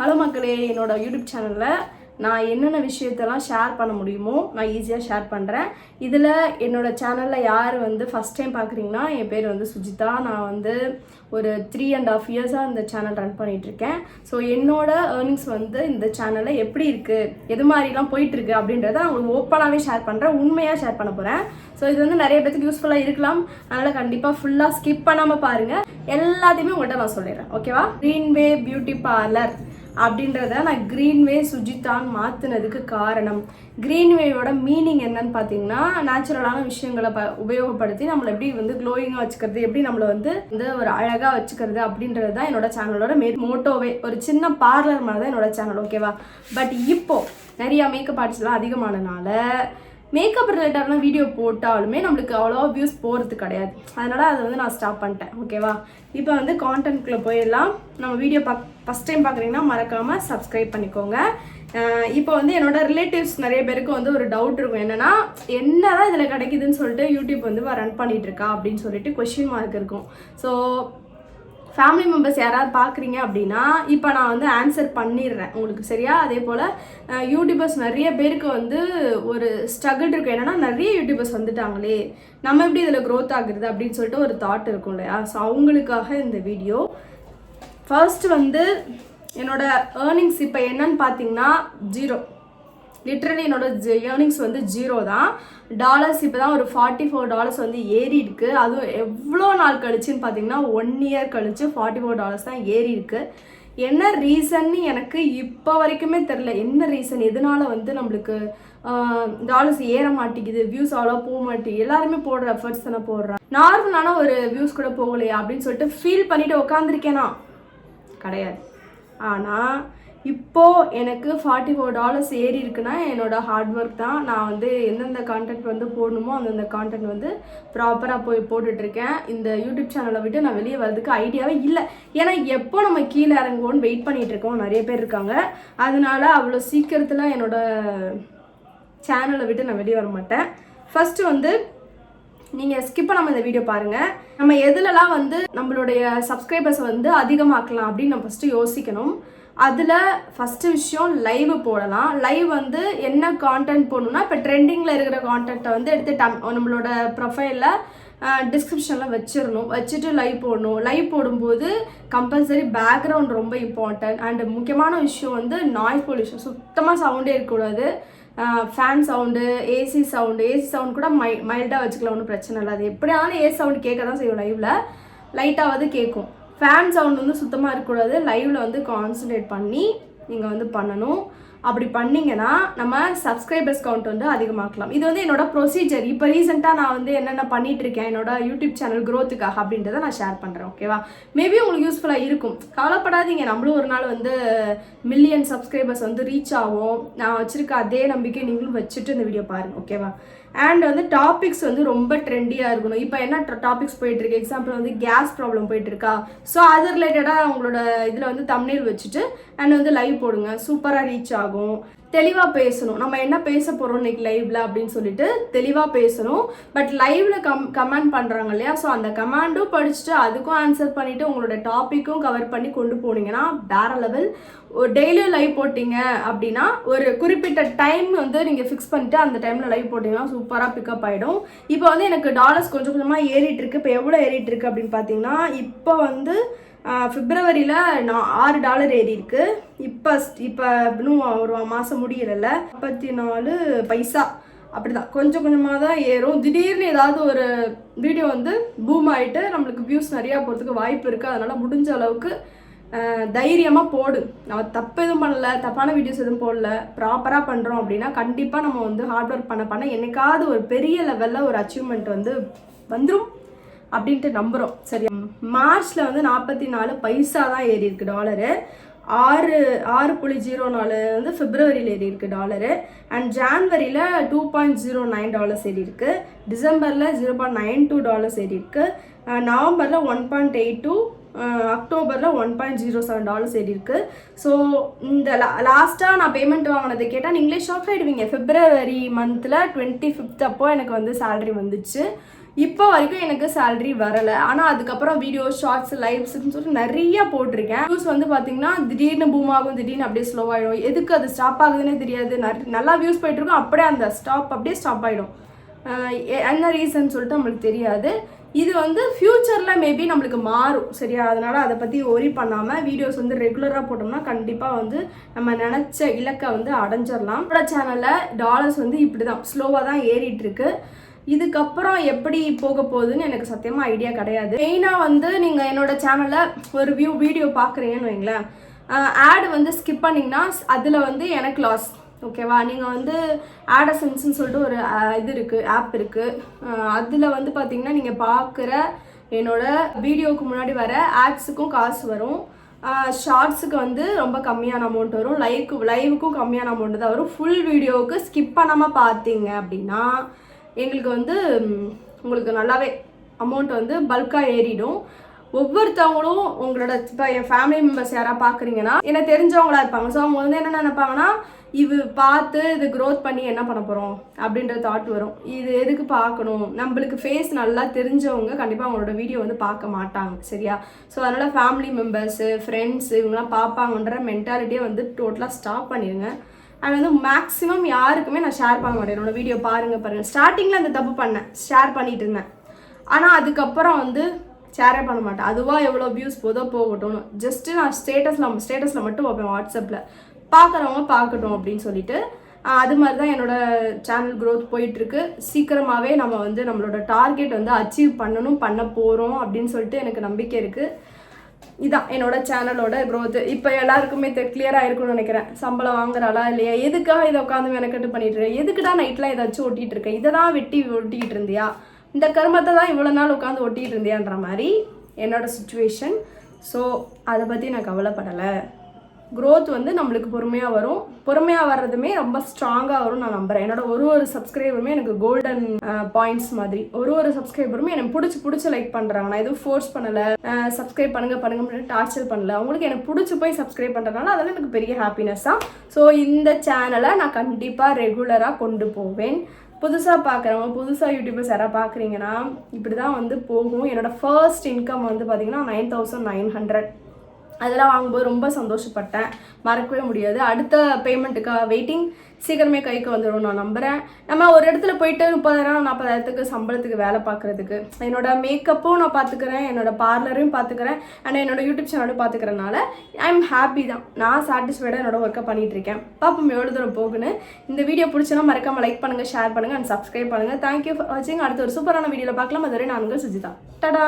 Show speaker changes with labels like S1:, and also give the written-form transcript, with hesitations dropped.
S1: Hello மக்களே, என்னோட YouTube சேனலில் நான் என்னென்ன விஷயத்தெல்லாம் ஷேர் பண்ண முடியுமோ நான் ஈஸியாக ஷேர் பண்ணுறேன். இதில் என்னோடய சேனலில் யார் ஃபஸ்ட் டைம் பார்க்குறீங்கன்னா, என் பேர் சுஜிதா. நான் ஒரு 3.5 இயர்ஸாக இந்த சேனல் ரன் பண்ணிகிட்ருக்கேன். ஸோ என்னோட ஏர்னிங்ஸ் இந்த சேனலில் எப்படி இருக்குது, எது மாதிரிலாம் போயிட்டுருக்கு அப்படின்றத நான் உங்களுக்கு ஓப்பனாகவே ஷேர் பண்ணுறேன், உண்மையாக ஷேர் பண்ண போகிறேன். ஸோ இது நிறைய பேருக்கு யூஸ்ஃபுல்லாக இருக்கலாம். அதனால் கண்டிப்பாக ஃபுல்லாக ஸ்கிப் பண்ணாமல் பாருங்கள். எல்லாத்தையுமே உங்கள்கிட்ட நான் சொல்லிடுறேன், ஓகேவா? க்ரீன்வே பியூட்டி பார்லர் அப்படின்றத நான் க்ரீன்வே சுஜிதான்னு மாற்றினதுக்கு காரணம், க்ரீன்வேயோட மீனிங் என்னன்னு பார்த்தீங்கன்னா, நேச்சுரலான விஷயங்களை உபயோகப்படுத்தி நம்மளை எப்படி க்ளோயிங்காக வச்சுக்கிறது, எப்படி நம்மளை ஒரு அழகாக வச்சுக்கிறது அப்படின்றது தான் என்னோட சேனலோட மோட்டோவே. ஒரு சின்ன பார்லர் மாதிரி தான் என்னோட சேனல், ஓகேவா? பட் இப்போது நிறையா மேக்கப் ஆர்டிஸ்ட்லாம் அதிகமானனால மேக்கப் ரிலேட்டடான வீடியோ போட்டாலுமே நம்மளுக்கு அவ்வளோவா வியூஸ் போகிறது கிடையாது. அதனால் அதை நான் ஸ்டாப் பண்ணிட்டேன், ஓகேவா? இப்போ கான்டென்ட்குள்ளே போயிடலாம். நம்ம வீடியோ ஃபஸ்ட் டைம் பார்க்குறீங்கன்னா மறக்காமல் சப்ஸ்கிரைப் பண்ணிக்கோங்க. இப்போ என்னோட ரிலேட்டிவ்ஸ் நிறைய பேருக்கு ஒரு டவுட் இருக்கும், என்னதான் இதில் கிடைக்குதுன்னு சொல்லிட்டு யூடியூப் ரன் பண்ணிகிட்டு இருக்கா அப்படின்னு சொல்லிட்டு கொஸ்டின் மார்க் இருக்கும். ஸோ ஃபேமிலி மெம்பர்ஸ் யாராவது பார்க்குறீங்க அப்படின்னா இப்போ நான் ஆன்சர் பண்ணிடுறேன் உங்களுக்கு, சரியா? அதே போல் யூடியூபர்ஸ் நிறைய பேருக்கு ஒரு ஸ்ட்ரகிள் இருக்கும், என்னென்னா நிறைய யூடியூபர்ஸ் வந்துட்டாங்களே, நம்ம எப்படி இதில் க்ரோத் ஆகுறது அப்படின்னு சொல்லிட்டு ஒரு தாட் இருக்கும் இல்லையா? ஸோ அவங்களுக்காக இந்த வீடியோ. ஃபர்ஸ்ட் என்னோட ஏர்னிங்ஸ் இப்போ என்னன்னு பார்த்தீங்கன்னா 0. லிட்ரலி என்னோட ஏர்னிங்ஸ் 0 தான். டாலர்ஸ் இப்போ தான் ஒரு $44 ஏறி இருக்கு. அதுவும் எவ்வளோ நாள் கழிச்சுன்னு பார்த்தீங்கன்னா 1 இயர் கழிச்சு $44 தான் ஏறி இருக்கு. என்ன ரீசன்னு எனக்கு இப்போ வரைக்குமே தெரில. என்ன ரீசன், எதனால நம்மளுக்கு டாலர்ஸ் ஏற மாட்டேங்குது, வியூஸ் அவ்வளோ போக மாட்டேங்குது, எல்லாருமே போடுற எஃபர்ட்ஸ் தானே போடுறேன், நார்மலான ஒரு வியூஸ் கூட போகலையா அப்படின்னு சொல்லிட்டு ஃபீல் பண்ணிட்டு உட்காந்துருக்கேனா? கிடையாது. ஆனால் இப்போது எனக்கு $44 ஏறி இருக்குன்னா என்னோட ஹார்ட் ஒர்க் தான். நான் எந்தெந்த கான்டென்ட் போடணுமோ அந்தந்த கான்டென்ட் ப்ராப்பராக போய் போட்டுட்ருக்கேன். இந்த யூடியூப் சேனலை விட்டு நான் வெளியே வர்றதுக்கு ஐடியாவே இல்லை. ஏன்னா எப்போ நம்ம கீழே இறங்குவோன்னு வெயிட் பண்ணிகிட்ருக்கோம், நிறைய பேர் இருக்காங்க. அதனால அவ்வளோ சீக்கிரத்தில் என்னோட சேனலை விட்டு நான் வெளியே வர மாட்டேன். ஃபஸ்ட்டு நீங்கள் ஸ்கிப் பண்ணாமல் இந்த வீடியோ பாருங்கள். நம்ம எதுலலாம் நம்மளுடைய சப்ஸ்கிரைபர்ஸை அதிகமாக்கலாம் அப்படின்னு நம்ம ஃபஸ்ட்டு யோசிக்கணும். அதில் ஃபஸ்ட்டு விஷயம் லைவ் போடலாம். லைவ் என்ன கான்டென்ட் போடணும்னா, இப்போ ட்ரெண்டிங்கில் இருக்கிற கான்டென்ட்டை எடுத்து நம்மளோட ப்ரொஃபைலில் டிஸ்கிரிப்ஷனில் வச்சுட்டு லைவ் போடணும். லைவ் போடும்போது கம்பல்சரி பேக்ரவுண்ட் ரொம்ப இம்பார்ட்டன்ட். அண்ட் முக்கியமான விஷயம் நாய்ஸ் பொல்யூஷன், சுத்தமாக சவுண்டே இருக்கக்கூடாது. ஃபேன் சவுண்டு, ஏசி சவுண்ட் கூட மைல்டாக வச்சுக்கலாம், ஒன்றும் பிரச்சனை இல்லை. அது எப்படியாவது ஏசி சவுண்டு கேட்க தான் செய்யும், லைவில் லைட்டாவது கேட்கும். ஃபேன் சவுண்ட் சுத்தமாக இருக்கக்கூடாது. லைவில் கான்சன்ட்ரேட் பண்ணி நீங்கள் பண்ணணும். அப்படி பண்ணிங்கன்னா நம்ம சப்ஸ்கிரைபர்ஸ் கவுண்ட் அதிகமாக்கலாம். இது என்னோட ப்ரொசீஜர். இப்போ ரீசெண்டாக நான் என்னென்ன பண்ணிகிட்ருக்கேன் என்னோட யூடியூப் சேனல் க்ரோத்துக்காக அப்படின்றத நான் ஷேர் பண்ணுறேன், ஓகேவா? மேபி உங்களுக்கு யூஸ்ஃபுல்லாக இருக்கும், கவலைப்படாதீங்க. நம்மளும் ஒரு நாள் மில்லியன் சப்ஸ்கிரைபர்ஸ் ரீச் ஆகும். நான் வச்சுருக்க அதே நம்பிக்கை நீங்களும் வச்சுட்டு இந்த வீடியோ பாருங்கள், ஓகேவா? அண்ட் டாபிக்ஸ் ரொம்ப ட்ரெண்டியாக இருக்கணும். இப்போ என்ன டாபிக்ஸ் போயிட்டுருக்கு, எக்ஸாம்பிள் கேஸ் ப்ராப்ளம் போயிட்டுருக்கா, ஸோ அது ரிலேட்டடாக உங்களோட இதில் தம்ப்நெயில் வச்சுட்டு அண்ட் லைவ் போடுங்க, சூப்பராக ரீச் ஆகும். தெளிவாக பேசணும், நம்ம என்ன பேச போகிறோம் இன்னைக்கு லைவில் அப்படின்னு சொல்லிட்டு தெளிவாக பேசணும். பட் லைவில் கமெண்ட் பண்ணுறாங்க இல்லையா, ஸோ அந்த கமெண்டும் படிச்சுட்டு அதுக்கும் ஆன்சர் பண்ணிவிட்டு உங்களோட டாப்பிக்கும் கவர் பண்ணி கொண்டு போனீங்கன்னா வேற லெவல். டெய்லியும் லைவ் போட்டிங்க அப்படின்னா ஒரு குறிப்பிட்ட டைம் நீங்கள் ஃபிக்ஸ் பண்ணிவிட்டு அந்த டைமில் லைவ் போட்டிங்கன்னா சூப்பராக பிக்கப் ஆகிடும். இப்போ எனக்கு டாலர்ஸ் கொஞ்சம் கொஞ்சமாக ஏறிட்டு இருக்கு. இப்போ எவ்வளோ ஏறிட்டு இருக்கு அப்படின்னு பார்த்தீங்கன்னா, இப்போ பிப்ரவரியில் $6 ஏறி இருக்கு. இப்போ இன்னும் ஒரு மாதம் முடியலைல்ல, 44 பைசா அப்படிதான் கொஞ்சம் கொஞ்சமாக தான் ஏறும். திடீர்னு ஏதாவது ஒரு வீடியோ பூம் ஆகிட்டு நம்மளுக்கு வியூஸ் நிறையா போகிறதுக்கு வாய்ப்பு இருக்குது. அதனால் முடிஞ்ச அளவுக்கு தைரியமாக போடு. நம்ம தப்பு எதுவும் பண்ணலை, தப்பான வீடியோஸ் எதுவும் போடல, ப்ராப்பராக பண்ணுறோம் அப்படின்னா கண்டிப்பாக நம்ம ஹார்ட் ஒர்க் பண்ண என்னைக்காவது ஒரு பெரிய லெவலில் ஒரு அச்சீவ்மெண்ட் வந்துடும் அப்படின்ட்டு நம்புகிறோம், சரி? மார்ச்சில் 44 பைசா தான் ஏறி இருக்கு டாலரு. 6.04 பிப்ரவரியில் ஏறி இருக்கு டாலரு. அண்ட் ஜான்வரியில் $2.09 ஏறி இருக்கு. டிசம்பரில் $0.92 ஏறி இருக்கு. நவம்பரில் 1.82, அக்டோபரில் $1.07 ஏறி இருக்கு. ஸோ இந்த லாஸ்ட்டாக நான் பேமெண்ட் வாங்கினதை கேட்டால் நீங்களே ஷாக் ஆகிடுவீங்க. பிப்ரவரி மந்தில் 25th அப்போ எனக்கு சேலரி வந்துச்சு. இப்போ வரைக்கும் எனக்கு சேலரி வரலை. ஆனால் அதுக்கப்புறம் வீடியோ ஷார்ட்ஸ் லைவ்ஸ்ன்னு சொல்லிட்டு நிறைய போட்டிருக்கேன். வியூஸ் வந்து பார்த்தீங்கன்னா திடீர்னு பூம் ஆகும், திடீர்னு அப்படியே ஸ்லோ ஆகிடும். எதுக்கு அது ஸ்டாப் ஆகுதுன்னே தெரியாது. நல்லா வியூஸ் போயிட்டுருக்கும், அப்படியே அந்த அப்படியே ஸ்டாப் ஆகிடும். என்ன ரீசன் சொல்லிட்டு நம்மளுக்கு தெரியாது. இது வந்து ஃப்யூச்சரில் மேபி நம்மளுக்கு மாறும் சரியா. அதனால் அதை பற்றி ஒரி பண்ணாமல் வீடியோஸ் வந்து ரெகுலராக போட்டோம்னா கண்டிப்பாக வந்து நம்ம நினச்ச இலக்கை வந்து அடைஞ்சிடலாம். என்னோட சேனலில் டாலர்ஸ் வந்து இப்படி தான் ஸ்லோவாக தான் ஏறிட்டுருக்கு. இதுக்கப்புறம் எப்படி போக போகுதுன்னு எனக்கு சத்தியமாக ஐடியா கிடையாது. மெயினாக வந்து நீங்கள் என்னோட சேனலில் ஒரு வீடியோ பார்க்குறீங்கன்னு வைங்களேன், ஆடு வந்து ஸ்கிப் பண்ணிங்கன்னா அதில் வந்து எனக்கு லாஸ். ஓகேவா. நீங்கள் வந்து ஆடசன்ஸ்ன்னு சொல்லிட்டு ஒரு இது இருக்குது, ஆப் இருக்குது. அதில் வந்து பார்த்தீங்கன்னா நீங்கள் பார்க்குற என்னோட வீடியோவுக்கு முன்னாடி வர ஆட்ஸுக்கும் காசு வரும். ஷார்ட்ஸுக்கு வந்து ரொம்ப கம்மியான அமௌண்ட் வரும். லைவுக்கும் கம்மியான அமௌண்ட் தான் வரும். ஃபுல் வீடியோவுக்கு ஸ்கிப் பண்ணாமல் பார்த்தீங்க அப்படின்னா எங்களுக்கு வந்து உங்களுக்கு நல்லாவே அமௌண்ட் வந்து பல்காக ஏறிடும். ஒவ்வொருத்தவங்களும் உங்களோட இப்போ என் ஃபேமிலி மெம்பர்ஸ் யாராவது பார்க்குறீங்கன்னா எனக்கு தெரிஞ்சவங்களா இருப்பாங்க. ஸோ அவங்க வந்து என்ன நினைப்பாங்கன்னா, இது பார்த்து இது க்ரோத் பண்ணி என்ன பண்ண போகிறோம் அப்படின்ற தாட் வரும். இது எதுக்கு பார்க்கணும், நம்மளுக்கு ஃபேஸ் நல்லா தெரிஞ்சவங்க கண்டிப்பாக அவங்களோட வீடியோ வந்து பார்க்க மாட்டாங்க சரியா. ஸோ அதனால் ஃபேமிலி மெம்பர்ஸு ஃப்ரெண்ட்ஸு இவங்களாம் பார்ப்பாங்கன்ற மென்டாலிட்டியை வந்து டோட்டலாக ஸ்டாப் பண்ணிடுங்க. அண்ட் வந்து மேக்ஸிமம் யாருக்குமே நான் ஷேர் பண்ண மாட்டேன். என்னோடய வீடியோ பாருங்கள். ஸ்டார்டிங்கில் அந்த தப்பு பண்ணேன், ஷேர் பண்ணிட்டு இருந்தேன். ஆனால் அதுக்கப்புறம் வந்து ஷேரே பண்ண மாட்டேன். அதுவாக எவ்வளோ வியூஸ் போதோ போகட்டும்னு ஜஸ்ட்டு நான் ஸ்டேட்டஸில் மட்டும் வைப்பேன். வாட்ஸ்அப்பில் பார்க்குறவங்க பார்க்கட்டும் அப்படின்னு சொல்லிட்டு. அது மாதிரி தான் என்னோடய சேனல் க்ரோத் போயிட்டுருக்கு. சீக்கிரமாகவே நம்ம வந்து நம்மளோட டார்கெட் வந்து அச்சீவ் பண்ண போகிறோம் அப்படின்னு சொல்லிட்டு எனக்கு நம்பிக்கை இருக்குது. இதான் என்னோட சேனலோட க்ரோத்து. இப்போ எல்லாருக்குமே கிளியராக இருக்கும்னு நினைக்கிறேன். சம்பளம் வாங்குறாளா இல்லையா, எதுக்காக இதை உட்காந்து மெனக்கட்டு பண்ணிட்டு இருக்கேன், எதுக்குடா நைட்லாம் ஏதாச்சும் ஒட்டிகிட்டு இருக்கேன், இதை தான் ஒட்டிக்கிட்டு இருந்தியா, இந்த கருமத்தை தான் இவ்வளோ நாள் உட்காந்து ஒட்டிகிட்டு இருந்தியான்ற மாதிரி என்னோட சுச்சுவேஷன். ஸோ அதை பற்றி நான் கவலைப்படலை. க்ரோத் வந்து நம்மளுக்கு பொறுமையாக வரும். பொறுமையாக வர்றதுமே ரொம்ப ஸ்ட்ராங்காக வரும் நான் நம்புகிறேன். என்னோட ஒரு சப்ஸ்கிரைபருமே எனக்கு கோல்டன் பாயிண்ட்ஸ் மாதிரி. ஒரு சப்ஸ்கிரைபருமே எனக்கு பிடிச்சி லைக் பண்ணுறாங்க. நான் எதுவும் ஃபோர்ஸ் பண்ணலை, சப்ஸ்கிரைப் பண்ணுங்க டார்ச்சர் பண்ணல. அவங்களுக்கு எனக்கு பிடிச்சி போய் சப்ஸ்கிரைப் பண்ணுறதுனால அதெல்லாம் எனக்கு பெரிய ஹாப்பினஸ் தான். ஸோ இந்த சேனலை நான் கண்டிப்பாக ரெகுலராக கொண்டு போவேன். புதுசாக பார்க்குறவங்க, புதுசாக யூடியூபர்ஸ் யாராவது பார்க்குறீங்கன்னா இப்படி தான் வந்து போகும். என்னோடய ஃபர்ஸ்ட் இன்கம் வந்து பார்த்திங்கன்னா 9,900. அதெல்லாம் வாங்கும்போது ரொம்ப சந்தோஷப்பட்டேன், மறக்கவே முடியாது. அடுத்த பேமெண்ட்டுக்காக வெயிட்டிங். சீக்கிரமே கைக்கு வந்துடும் நான் நம்புகிறேன். நம்ம ஒரு இடத்துல போயிட்டு 30,000 40,000 சம்பளத்துக்கு வேலை பார்க்குறதுக்கு என்னோட மேக்கப்பும் நான் பார்த்துக்கிறேன், என்னோட பார்லரையும் பார்த்துக்கிறேன், அண்ட் என்னோட யூடியூப் சேனலும் பார்த்துக்கிறனால ஐ எம் ஹாப்பி தான். நான் சாட்டிஸ்ஃபைடாக என்னோட ஒர்க்கை பண்ணிகிட்ருக்கேன். பாப்போம் எவ்வளோ தூரம் போகுன்னு. இந்த வீடியோ பிடிச்சனா மறக்காமல் லைக் பண்ணுங்கள், ஷேர் பண்ணுங்கள் அண்ட் சப்ஸ்கிரைப் பண்ணுங்கள். தேங்க்யூ ஃபார் வாட்சிங். அடுத்த ஒரு சூப்பரான வீடியோவில் பார்க்கலாம். அதுவரை நான் உங்கள் சுஜிதா. டடா.